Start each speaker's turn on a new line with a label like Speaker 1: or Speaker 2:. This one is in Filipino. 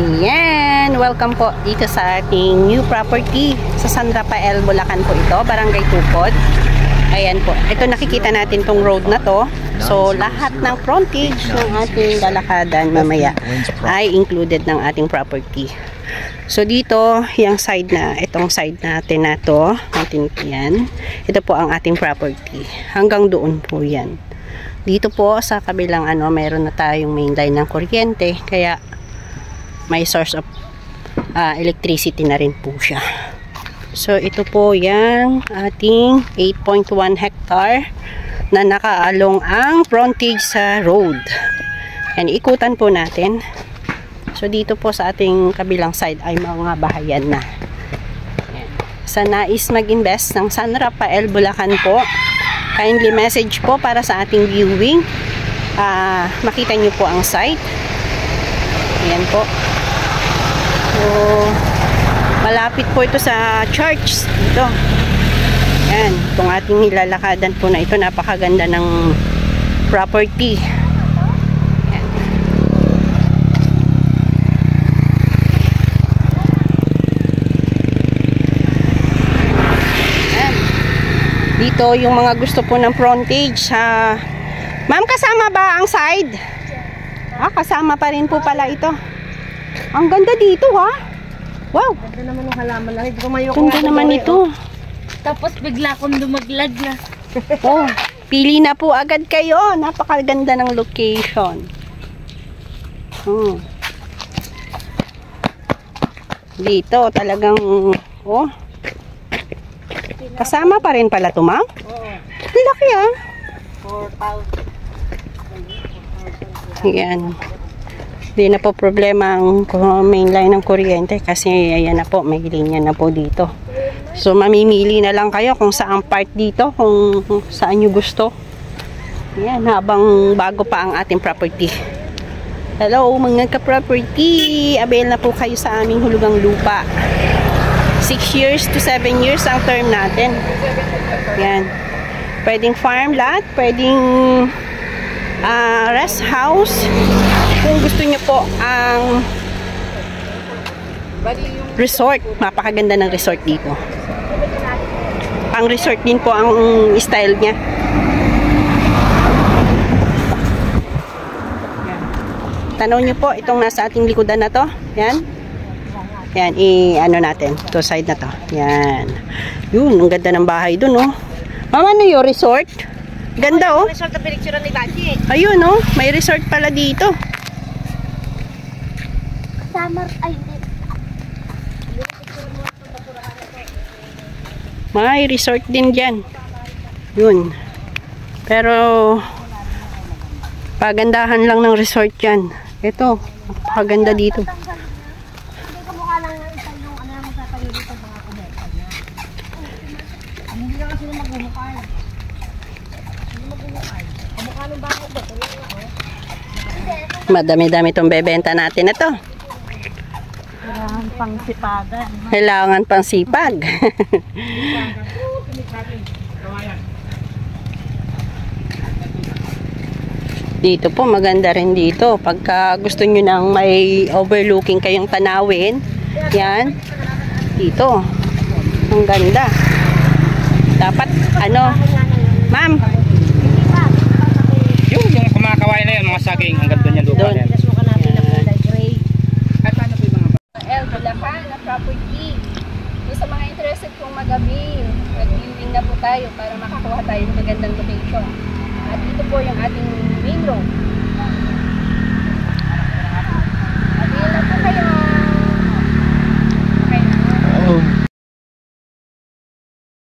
Speaker 1: Ayan, welcome po dito sa ating new property sa San Rafael, Bulacan po ito, Barangay Tukod. Ayan po, ito nakikita natin tong road na to. So, lahat ng frontage ng ating lalakadan mamaya ay included ng ating property. So, dito, yung side na, itong side natin na to, natin yan. Ito po ang ating property. Hanggang doon po yan. Dito po, sa kabilang mayroon na tayong main line ng kuryente. Kaya, may source of electricity na rin po siya. So, ito po yung ating 8.1 hectare na nakaalong ang frontage sa road. Yan, ikutan po natin. So, dito po sa ating kabilang side ay mga bahayan na. Yan. Sa nais mag-invest ng San Rafael, Bulacan po, kindly message po para sa ating viewing. Makita nyo po ang site. Ayan po. So, malapit po ito sa church dito. Yan, itong ating nilalakadan po na ito, napakaganda ng property. Yan. Yan. Dito yung mga gusto po ng frontage. Ma'am, kasama ba ang side? Kasama pa rin po pala ito. Ang ganda dito, ha? Wow!
Speaker 2: Ganda naman ng halaman lang.
Speaker 1: Ganda naman ito.
Speaker 2: Tapos bigla akong lumaglag na.
Speaker 1: Oh, pili na po agad kayo. Napakaganda ng location. Dito talagang kasama pa rin pala ito, ma'am?
Speaker 2: Oo.
Speaker 1: Laki, ha?
Speaker 2: 4,000.
Speaker 1: Yan. Hindi na po problema ang main line ng kuryente kasi ayan na po, may linya na po dito. So, mamimili na lang kayo kung saan part dito, kung saan nyo gusto. Yan, habang bago pa ang ating property. Hello, mga ka-property! Avail na po kayo sa aming hulugang lupa. 6 years to 7 years ang term natin. Yan. Pwedeng farm lot, pwedeng rest house. Kung gusto nyo po ang resort, mapakaganda ng resort dito. Ang resort din po ang style niya. Tanaw nyo po itong nasa ating likodan na to. Yan. Yan, natin. To side na to. Yan. Yun, ang ganda ng bahay dun, oh. Mama, ano yung resort? Ganda, oh.
Speaker 2: Resort na pinicturean ni Bachi.
Speaker 1: Ayun, oh. May resort pala dito.
Speaker 2: Summer, ay hindi.
Speaker 1: May resort din dyan. Yun. Pero, pagandahan lang ng resort dyan. Ito, napakaganda dito.
Speaker 2: Hindi ka mukha lang ng isa yung yung tatayo dito mga kumeta niya. Hindi lang kasi magmumukha. Hindi magmumukha. Kamukha ng bako ba?
Speaker 1: Madami-dami itong bebenta natin na to.
Speaker 2: Kailangan pang sipagan.
Speaker 1: Kailangan pang sipag. Dito po, maganda rin dito. Pagka gusto nyo nang may overlooking kayong tanawin, yan, dito. Ang ganda. Dapat, ma'am,
Speaker 3: yung kumakaway na yun, mga saging, ang ganda niya lupa
Speaker 1: doon.
Speaker 3: na yan.
Speaker 1: El Bulacan na property. So, sa mga interested kong mag-avail, mag-viewing na po tayo para makakuha tayo ng magandang location. At dito po yung ating main road.